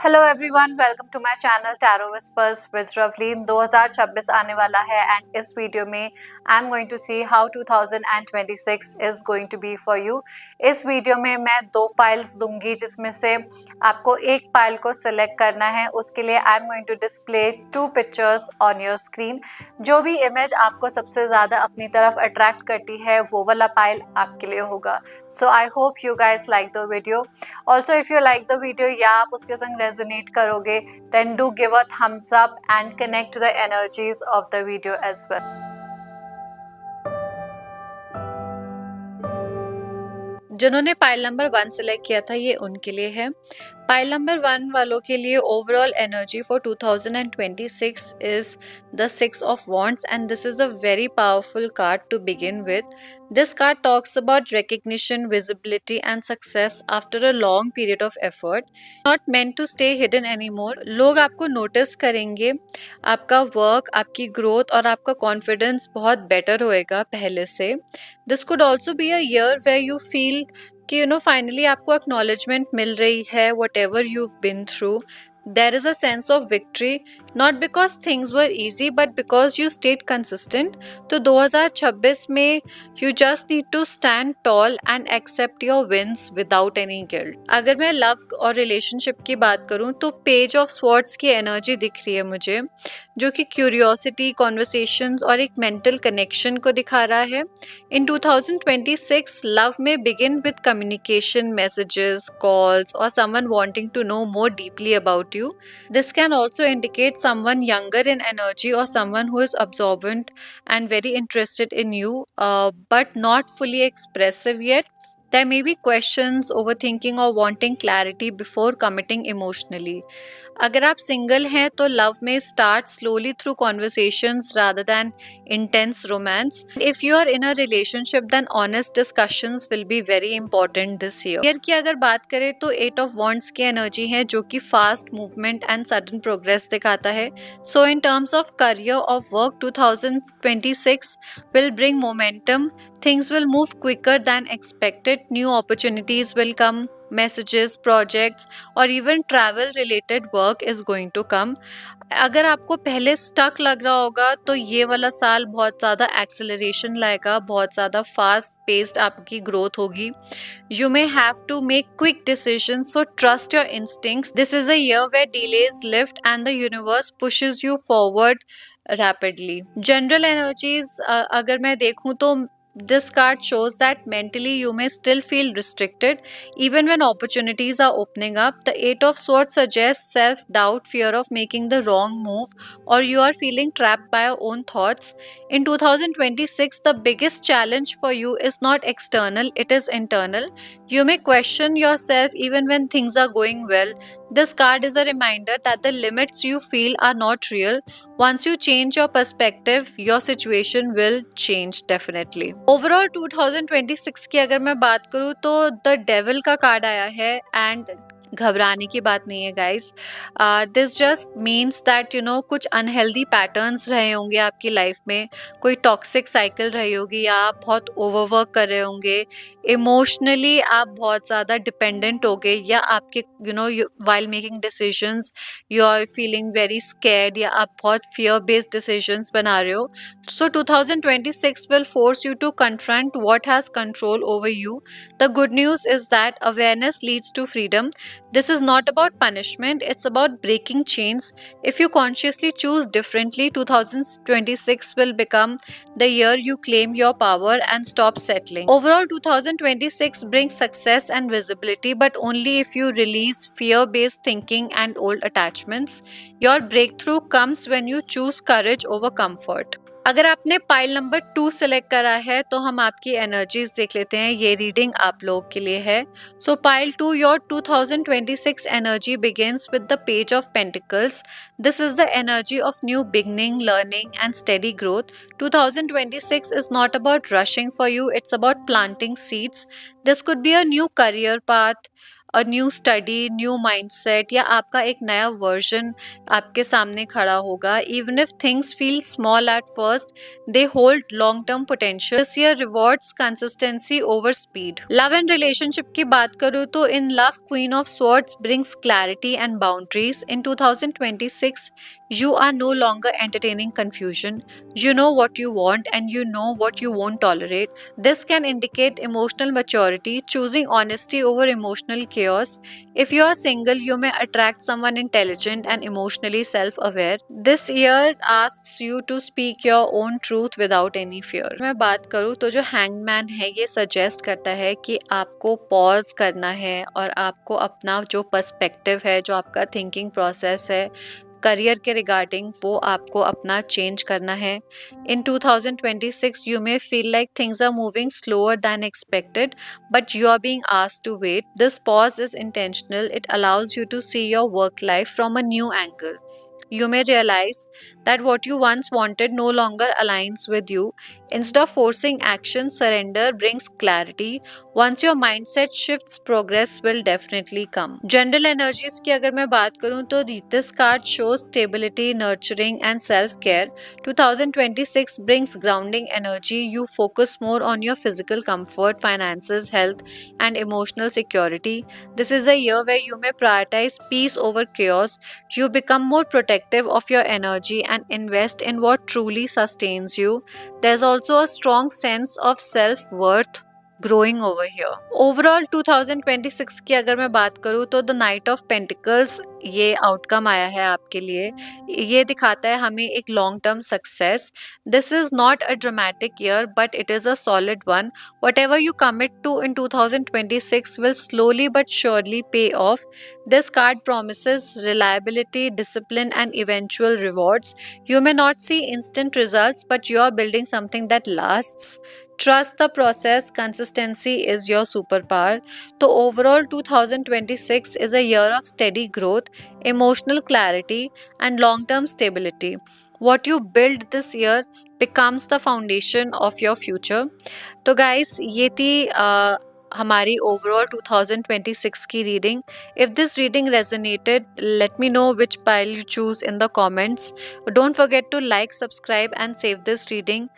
Hello everyone, welcome to my channel tarot whispers with Ravleen. 2026 आने वाला है एंड इस वीडियो में I am going to see how 2026 is going to be for you. इस video में मैं 2 पाइल्स दूंगी जिसमें से आपको एक पाइल को सिलेक्ट करना है। उसके लिए I am going to display 2 pictures on your screen. जो भी इमेज आपको सबसे ज़्यादा अपनी तरफ अट्रैक्ट करती है वो वाला पाइल आपके लिए होगा। So I hope you guys like the video. Also, if you like the video या आप उसके संग resonate करोगे, then do give a thumbs up and connect to the energies of the video as well. जिन्होंने pile number 1 select किया था ये उनके लिए है। पाइल नंबर 1 वालों के लिए overall energy for 2026 is the 6 of Wands and this is a very powerful card to begin with. This card talks about recognition, visibility and success after a long period of effort. Not meant to stay hidden anymore. लोग आपको notice करेंगे, आपका work, आपकी growth और आपका confidence बहुत better होएगा पहले से। This could also be a year where you feel कि फाइनली आपको एक्नॉलेजमेंट मिल रही है whatever you been through. There is a sense of victory, not because things were easy but because you stayed consistent. तो 2026 में you just need to stand tall and accept your wins without any guilt. अगर मैं love और relationship की बात करूं तो page of swords की एनर्जी दिख रही है मुझे, जो कि क्यूरियोसिटी, कॉन्वर्सेशंस और एक मेंटल कनेक्शन को दिखा रहा है। इन 2026 लव में begin with communication, messages, calls और someone wanting to know more deeply about you. This can also indicate someone younger in energy or someone who is absorbent and very interested in you, but not fully expressive yet. There may be questions, overthinking or wanting clarity before committing emotionally. अगर आप single हैं तो love में start slowly through conversations rather than intense romance. If you are in a relationship then honest discussions will be very important this year की अगर बात करें तो 8 of Wands की एनर्जी है जो कि fast movement and sudden progress दिखाता है। सो इन टर्म्स ऑफ करियर और work 2026 will bring momentum. Things will move quicker than expected. New opportunities will come. Messages, projects और even travel related work is going to come. अगर आपको पहले stuck लग रहा होगा तो ये वाला साल बहुत ज़्यादा एक्सेलरेशन लाएगा, बहुत ज़्यादा फास्ट पेस्ड आपकी ग्रोथ होगी। You may have to make quick decisions, so trust your instincts. This is a year where delays lift and the universe pushes you forward rapidly. General energies अगर मैं देखूं तो this card shows that mentally you may still feel restricted even when opportunities are opening up. The 8 of Swords suggests self-doubt, fear of making the wrong move, or you are feeling trapped by your own thoughts. In 2026, the biggest challenge for you is not external, it is internal. You may question yourself even when things are going well. This card is a reminder that the limits you feel are not real. Once you change your perspective, your situation will change definitely. Overall 2026 की अगर मैं बात करूँ तो the devil का card आया है and घबराने की बात नहीं है guys. This just means that कुछ अनहेल्दी पैटर्न्स रहे होंगे आपकी लाइफ में, कोई टॉक्सिक साइकिल रही होगी या आप बहुत ओवरवर्क कर रहे होंगे, इमोशनली आप बहुत ज़्यादा डिपेंडेंट हो गए या आपके while making decisions you are feeling very scared या आप बहुत फियर बेस्ड डिसीजंस बना रहे हो। So 2026 will force you to confront what has control over you. The good news is that awareness leads to freedom. This is not about punishment, it's about breaking chains. If you consciously choose differently, 2026 will become the year you claim your power and stop settling. Overall, 2026 brings success and visibility, but only if you release fear-based thinking and old attachments. Your breakthrough comes when you choose courage over comfort. अगर आपने pile number 2 select करा है तो हम आपकी energies देख लेते हैं। ये रीडिंग आप लोगों के लिए है। सो pile 2, your 2026 energy begins with the page of pentacles. This is the energy of new beginning, learning and steady growth. 2026 is not about rushing for you, it's about planting seeds. This could be a new career path, new study, new mindset या आपका एक नया version आपके सामने खड़ा होगा. Even if things feel small at first, they hold long-term potential. This year rewards consistency over speed. Love and relationship की बात करूँ तो in love, Queen of Swords brings clarity and boundaries. In 2026, you are no longer entertaining confusion. You know what you want and you know what you won't tolerate. This can indicate emotional maturity, choosing honesty over emotional chaos. If you are single, you may attract someone intelligent and emotionally self-aware. This year asks you to speak your own truth without any fear. मैं बात करूँ तो जो hangman है ये suggest करता है कि आपको पॉज करना है और आपको अपना जो पर्सपेक्टिव है, जो आपका थिंकिंग प्रोसेस है करियर के रिगार्डिंग, वो आपको अपना चेंज करना है. In 2026 you may feel like things are moving slower than expected, but you are being asked to wait. This pause is intentional. It allows you to see your work life from a new angle. You may realize that what you once wanted no longer aligns with you. Instead of forcing action, surrender brings clarity. Once your mindset shifts, progress will definitely come. General energies की अगर मैं बात करूँ तो this card shows stability, nurturing and self-care. 2026 brings grounding energy. You focus more on your physical comfort, finances, health and emotional security. This is a year where you may prioritize peace over chaos. You become more protective of your energy and invest in what truly sustains you. There's also a strong sense of self-worth growing over here. Overall 2026 की अगर मैं बात करूँ तो the night of pentacles ये outcome आया है आपके लिए. ये दिखाता है हमें एक long term success. This is not a dramatic year but it is a solid one. Whatever you commit to in 2026 will slowly but surely pay off. This card promises reliability, discipline, and eventual rewards. You may not see instant results, but you are building something that lasts. Trust the process, consistency is your superpower. So, overall, 2026 is a year of steady growth, emotional clarity, and long term stability. What you build this year becomes the foundation of your future. तो guys ये थी हमारी overall 2026 की reading. If this reading resonated, let me know which pile you choose in the comments. Don't forget to like, subscribe and save this reading.